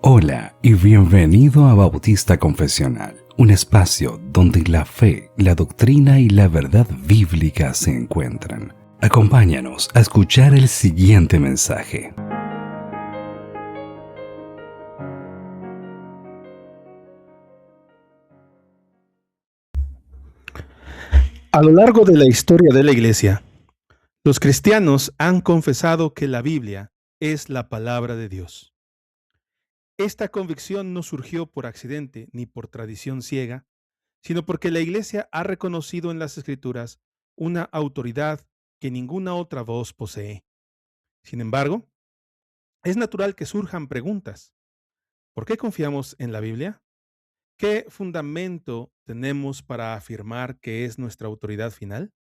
Hola y bienvenido a Bautista Confesional, un espacio donde la fe, la doctrina y la verdad bíblica se encuentran. Acompáñanos a escuchar el siguiente mensaje. A lo largo de la historia de la Iglesia, los cristianos han confesado que la Biblia es la palabra de Dios. Esta convicción no surgió por accidente ni por tradición ciega, sino porque la Iglesia ha reconocido en las Escrituras una autoridad que ninguna otra voz posee. Sin embargo, es natural que surjan preguntas. ¿Por qué confiamos en la Biblia? ¿Qué fundamento tenemos para afirmar que es nuestra autoridad final?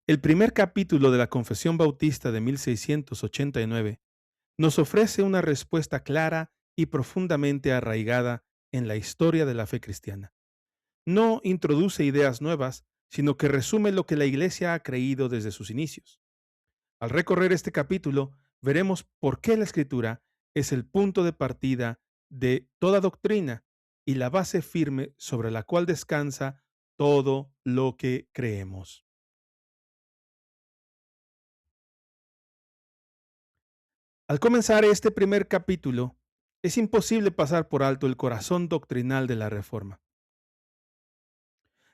El primer capítulo de la Confesión Bautista de 1689 nos ofrece una respuesta clara y profundamente arraigada en la historia de la fe cristiana. No introduce ideas nuevas, sino que resume lo que la Iglesia ha creído desde sus inicios. Al recorrer este capítulo, veremos por qué la Escritura es el punto de partida de toda doctrina y la base firme sobre la cual descansa todo lo que creemos. Al comenzar este primer capítulo, es imposible pasar por alto el corazón doctrinal de la Reforma.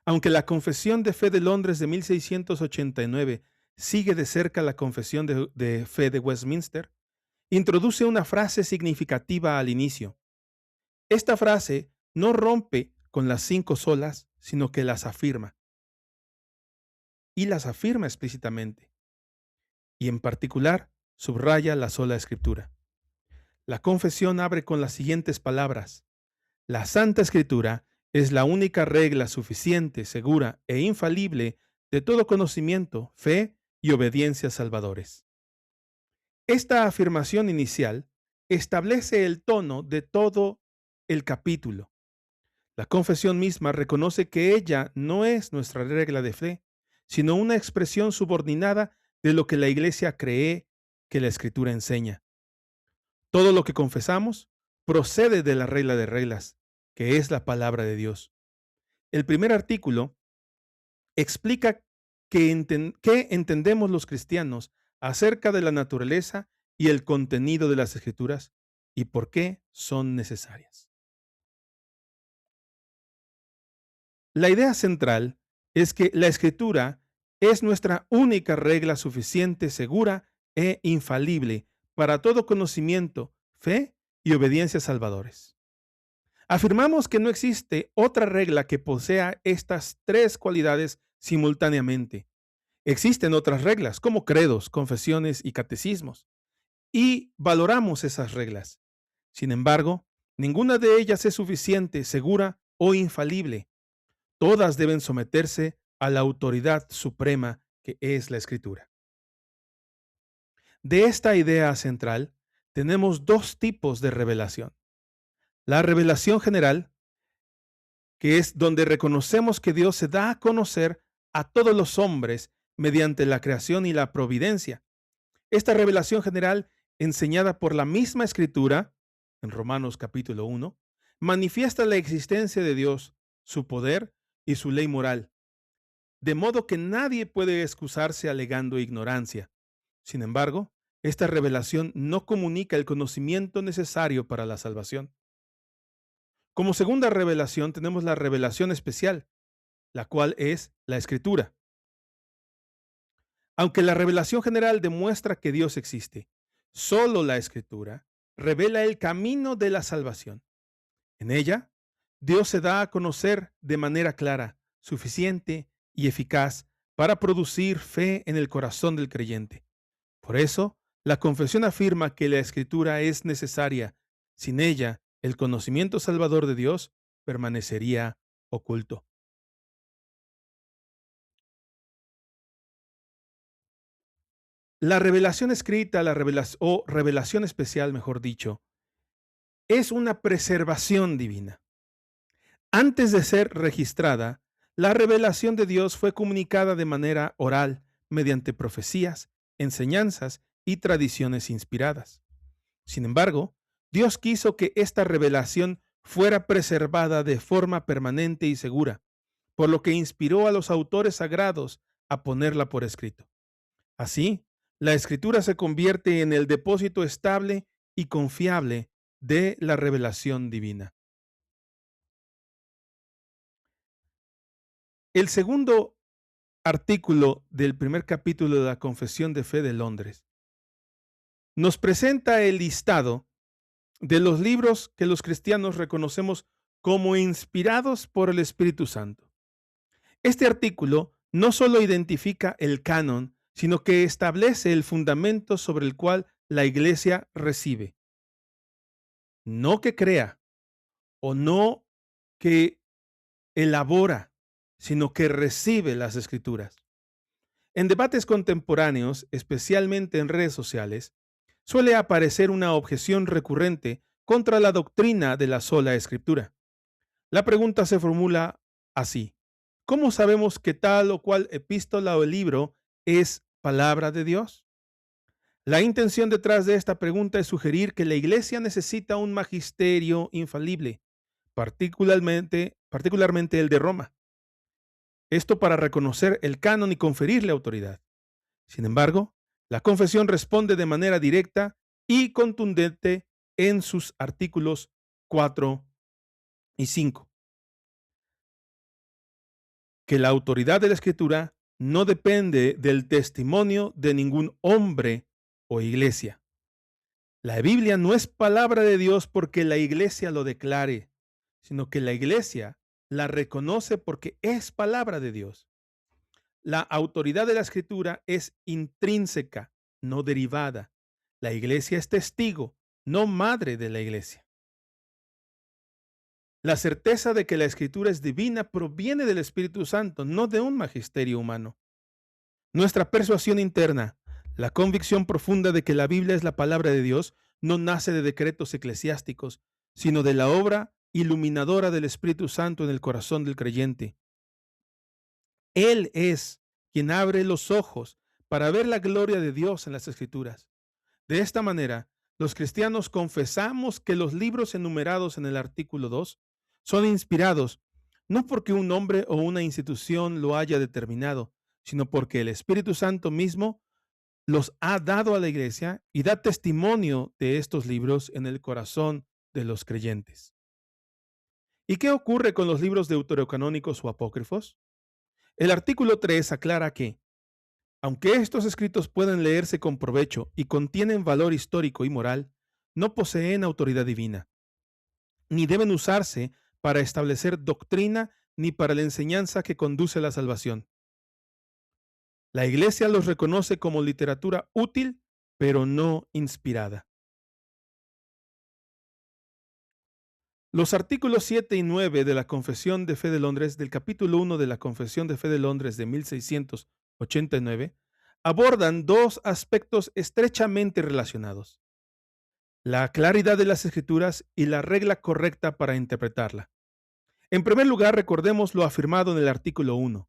Aunque la Confesión de Fe de Londres de 1689 sigue de cerca la Confesión de Fe de Westminster, introduce una frase significativa al inicio. Esta frase no rompe con las 5 solas, sino que las afirma. Y las afirma explícitamente. Y en particular, subraya la sola Escritura. La confesión abre con las siguientes palabras: la Santa Escritura es la única regla suficiente, segura e infalible de todo conocimiento, fe y obediencia salvadores. Esta afirmación inicial establece el tono de todo el capítulo. La confesión misma reconoce que ella no es nuestra regla de fe, sino una expresión subordinada de lo que la Iglesia cree que la Escritura enseña. Todo lo que confesamos procede de la regla de reglas, que es la palabra de Dios. El primer artículo explica qué entendemos los cristianos acerca de la naturaleza y el contenido de las Escrituras y por qué son necesarias. La idea central es que la Escritura es nuestra única regla suficiente, segura e infalible para todo conocimiento, fe y obediencia salvadores. Afirmamos que no existe otra regla que posea estas 3 cualidades simultáneamente. Existen otras reglas, como credos, confesiones y catecismos, y valoramos esas reglas. Sin embargo, ninguna de ellas es suficiente, segura o infalible. Todas deben someterse a la autoridad suprema que es la Escritura. De esta idea central, tenemos 2 tipos de revelación. La revelación general, que es donde reconocemos que Dios se da a conocer a todos los hombres mediante la creación y la providencia. Esta revelación general, enseñada por la misma Escritura, en Romanos capítulo 1, manifiesta la existencia de Dios, su poder y su ley moral, de modo que nadie puede excusarse alegando ignorancia. Sin embargo, esta revelación no comunica el conocimiento necesario para la salvación. Como segunda revelación tenemos la revelación especial, la cual es la Escritura. Aunque la revelación general demuestra que Dios existe, solo la Escritura revela el camino de la salvación. En ella, Dios se da a conocer de manera clara, suficiente y eficaz para producir fe en el corazón del creyente. Por eso, la confesión afirma que la Escritura es necesaria. Sin ella, el conocimiento salvador de Dios permanecería oculto. La revelación escrita, o revelación especial, mejor dicho, es una preservación divina. Antes de ser registrada, la revelación de Dios fue comunicada de manera oral, mediante profecías, enseñanzas y tradiciones inspiradas. Sin embargo, Dios quiso que esta revelación fuera preservada de forma permanente y segura, por lo que inspiró a los autores sagrados a ponerla por escrito. Así, la escritura se convierte en el depósito estable y confiable de la revelación divina. El segundo artículo del primer capítulo de la Confesión de Fe de Londres nos presenta el listado de los libros que los cristianos reconocemos como inspirados por el Espíritu Santo. Este artículo no solo identifica el canon, sino que establece el fundamento sobre el cual la Iglesia recibe. No que crea o no que elabora, sino que recibe las Escrituras. En debates contemporáneos, especialmente en redes sociales, suele aparecer una objeción recurrente contra la doctrina de la sola Escritura. La pregunta se formula así: ¿cómo sabemos que tal o cual epístola o libro es palabra de Dios? La intención detrás de esta pregunta es sugerir que la Iglesia necesita un magisterio infalible, particularmente el de Roma. Esto para reconocer el canon y conferirle autoridad. Sin embargo, la confesión responde de manera directa y contundente en sus artículos 4 y 5, que la autoridad de la Escritura no depende del testimonio de ningún hombre o iglesia. La Biblia no es palabra de Dios porque la iglesia lo declare, sino que la iglesia la reconoce porque es palabra de Dios. La autoridad de la Escritura es intrínseca, no derivada. La iglesia es testigo, no madre de la iglesia. La certeza de que la Escritura es divina proviene del Espíritu Santo, no de un magisterio humano. Nuestra persuasión interna, la convicción profunda de que la Biblia es la palabra de Dios, no nace de decretos eclesiásticos, sino de la obra iluminadora del Espíritu Santo en el corazón del creyente. Él es quien abre los ojos para ver la gloria de Dios en las Escrituras. De esta manera, los cristianos confesamos que los libros enumerados en el artículo 2 son inspirados, no porque un hombre o una institución lo haya determinado, sino porque el Espíritu Santo mismo los ha dado a la iglesia y da testimonio de estos libros en el corazón de los creyentes. ¿Y qué ocurre con los libros deuterocanónicos o apócrifos? El artículo 3 aclara que, aunque estos escritos pueden leerse con provecho y contienen valor histórico y moral, no poseen autoridad divina, ni deben usarse para establecer doctrina ni para la enseñanza que conduce a la salvación. La Iglesia los reconoce como literatura útil, pero no inspirada. Los artículos 7 y 9 de la Confesión de Fe de Londres, del capítulo 1 de la Confesión de Fe de Londres de 1689, abordan dos aspectos estrechamente relacionados: la claridad de las Escrituras y la regla correcta para interpretarla. En primer lugar, recordemos lo afirmado en el artículo 1.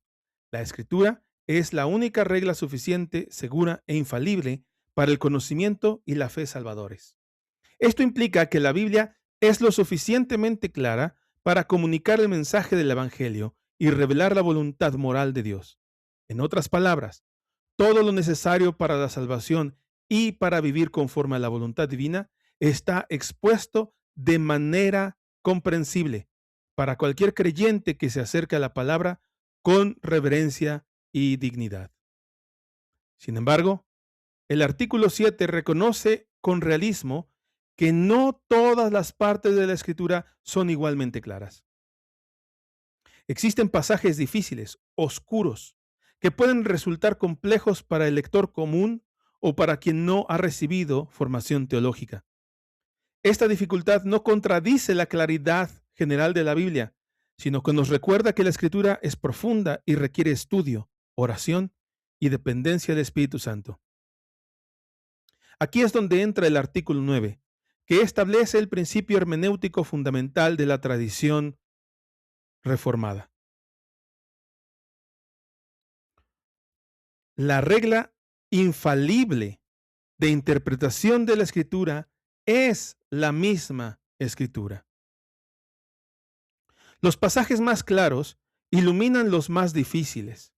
La Escritura es la única regla suficiente, segura e infalible para el conocimiento y la fe salvadores. Esto implica que la Biblia es lo suficientemente clara para comunicar el mensaje del Evangelio y revelar la voluntad moral de Dios. En otras palabras, todo lo necesario para la salvación y para vivir conforme a la voluntad divina está expuesto de manera comprensible para cualquier creyente que se acerque a la palabra con reverencia y dignidad. Sin embargo, el artículo 7 reconoce con realismo que no todas las partes de la Escritura son igualmente claras. Existen pasajes difíciles, oscuros, que pueden resultar complejos para el lector común o para quien no ha recibido formación teológica. Esta dificultad no contradice la claridad general de la Biblia, sino que nos recuerda que la Escritura es profunda y requiere estudio, oración y dependencia del Espíritu Santo. Aquí es donde entra el artículo 9, que establece el principio hermenéutico fundamental de la tradición reformada. La regla infalible de interpretación de la Escritura es la misma Escritura. Los pasajes más claros iluminan los más difíciles.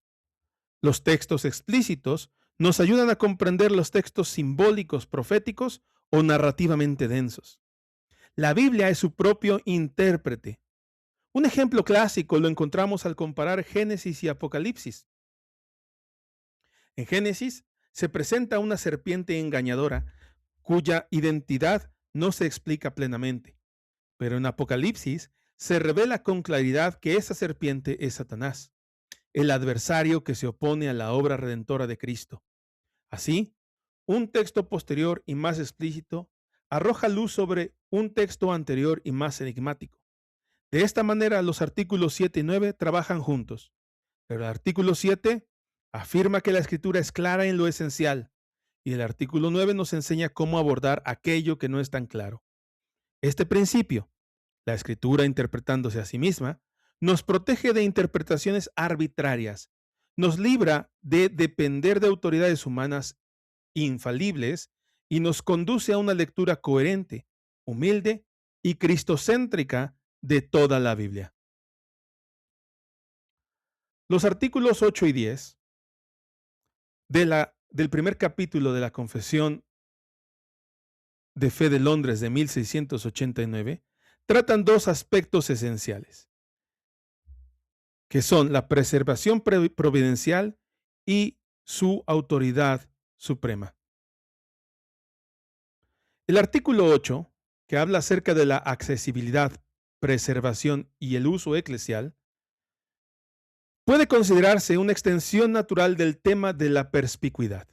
Los textos explícitos nos ayudan a comprender los textos simbólicos, proféticos o narrativamente densos. La Biblia es su propio intérprete. Un ejemplo clásico lo encontramos al comparar Génesis y Apocalipsis. En Génesis se presenta una serpiente engañadora cuya identidad no se explica plenamente, pero en Apocalipsis se revela con claridad que esa serpiente es Satanás, el adversario que se opone a la obra redentora de Cristo. Así, un texto posterior y más explícito arroja luz sobre un texto anterior y más enigmático. De esta manera, los artículos 7 y 9 trabajan juntos, pero el artículo 7 afirma que la escritura es clara en lo esencial y el artículo 9 nos enseña cómo abordar aquello que no es tan claro. Este principio, la escritura interpretándose a sí misma, nos protege de interpretaciones arbitrarias, nos libra de depender de autoridades humanas infalibles y nos conduce a una lectura coherente, humilde y cristocéntrica de toda la Biblia. Los artículos 8 y 10 del primer capítulo de la Confesión de Fe de Londres de 1689 tratan dos aspectos esenciales, que son la preservación providencial y su autoridad suprema. El artículo 8, que habla acerca de la accesibilidad, preservación y el uso eclesial, puede considerarse una extensión natural del tema de la perspicuidad.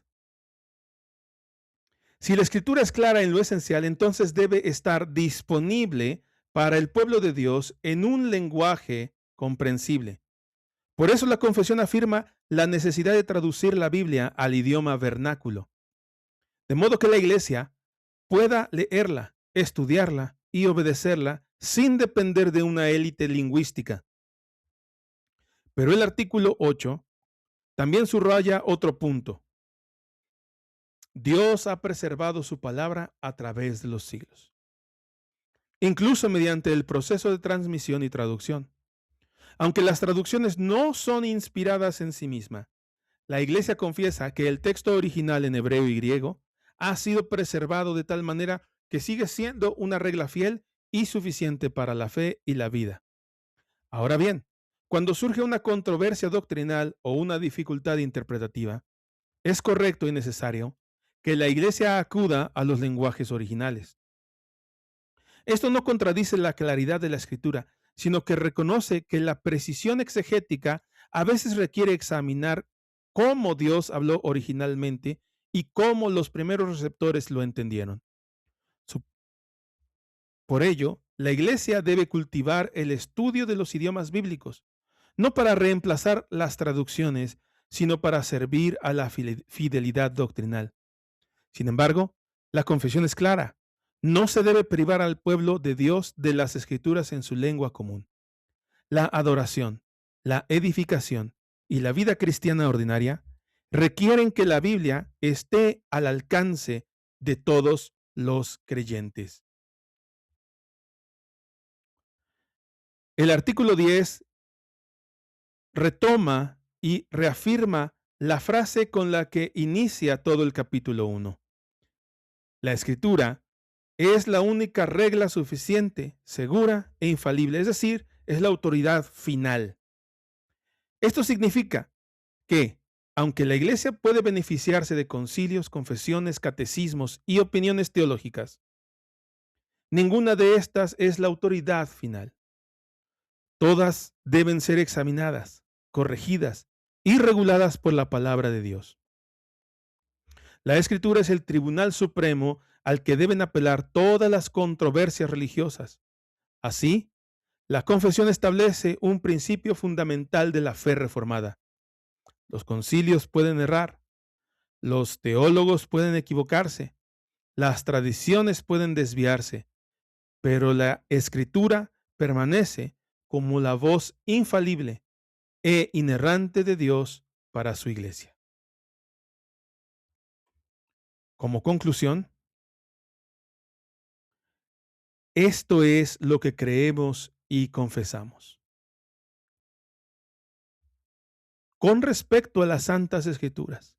Si la escritura es clara en lo esencial, entonces debe estar disponible para el pueblo de Dios en un lenguaje comprensible. Por eso la confesión afirma la necesidad de traducir la Biblia al idioma vernáculo, de modo que la iglesia pueda leerla, estudiarla y obedecerla sin depender de una élite lingüística. Pero el artículo 8 también subraya otro punto. Dios ha preservado su palabra a través de los siglos, incluso mediante el proceso de transmisión y traducción. Aunque las traducciones no son inspiradas en sí mismas, la Iglesia confiesa que el texto original en hebreo y griego ha sido preservado de tal manera que sigue siendo una regla fiel y suficiente para la fe y la vida. Ahora bien, cuando surge una controversia doctrinal o una dificultad interpretativa, es correcto y necesario que la Iglesia acuda a los lenguajes originales. Esto no contradice la claridad de la Escritura, sino que reconoce que la precisión exegética a veces requiere examinar cómo Dios habló originalmente y cómo los primeros receptores lo entendieron. Por ello, la Iglesia debe cultivar el estudio de los idiomas bíblicos, no para reemplazar las traducciones, sino para servir a la fidelidad doctrinal. Sin embargo, la confesión es clara. No se debe privar al pueblo de Dios de las escrituras en su lengua común. La adoración, la edificación y la vida cristiana ordinaria requieren que la Biblia esté al alcance de todos los creyentes. El artículo 10 retoma y reafirma la frase con la que inicia todo el capítulo 1. La escritura es la única regla suficiente, segura e infalible, es decir, es la autoridad final. Esto significa que, aunque la Iglesia puede beneficiarse de concilios, confesiones, catecismos y opiniones teológicas, ninguna de estas es la autoridad final. Todas deben ser examinadas, corregidas y reguladas por la palabra de Dios. La Escritura es el tribunal supremo al que deben apelar todas las controversias religiosas. Así, la confesión establece un principio fundamental de la fe reformada. Los concilios pueden errar, los teólogos pueden equivocarse, las tradiciones pueden desviarse, pero la Escritura permanece como la voz infalible e inerrante de Dios para su iglesia. Como conclusión, Esto es lo que creemos y confesamos. Con respecto a las Santas Escrituras,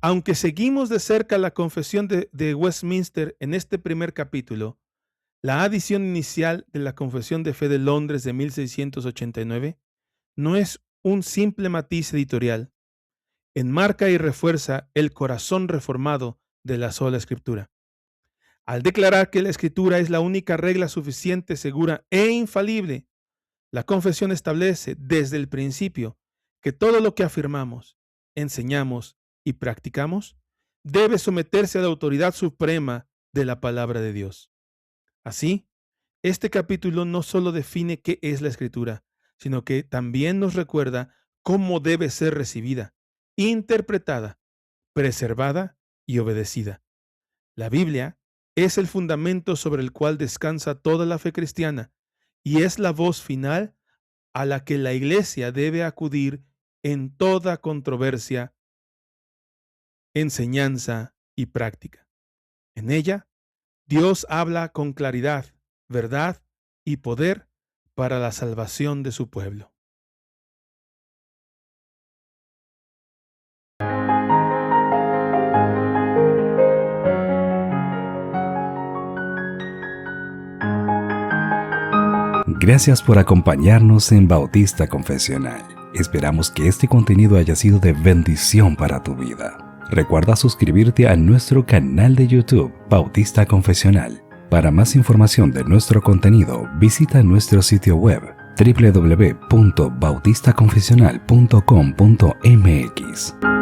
aunque seguimos de cerca la confesión de Westminster en este primer capítulo, la adición inicial de la Confesión de Fe de Londres de 1689 no es un simple matiz editorial. Enmarca y refuerza el corazón reformado de la sola Escritura. Al declarar que la Escritura es la única regla suficiente, segura e infalible, la confesión establece desde el principio que todo lo que afirmamos, enseñamos y practicamos debe someterse a la autoridad suprema de la palabra de Dios. Así, este capítulo no solo define qué es la Escritura, sino que también nos recuerda cómo debe ser recibida, interpretada, preservada y obedecida. La Biblia es el fundamento sobre el cual descansa toda la fe cristiana y es la voz final a la que la Iglesia debe acudir en toda controversia, enseñanza y práctica. En ella, Dios habla con claridad, verdad y poder para la salvación de su pueblo. Gracias por acompañarnos en Bautista Confesional. Esperamos que este contenido haya sido de bendición para tu vida. Recuerda suscribirte a nuestro canal de YouTube, Bautista Confesional. Para más información de nuestro contenido, visita nuestro sitio web www.bautistaconfesional.com.mx.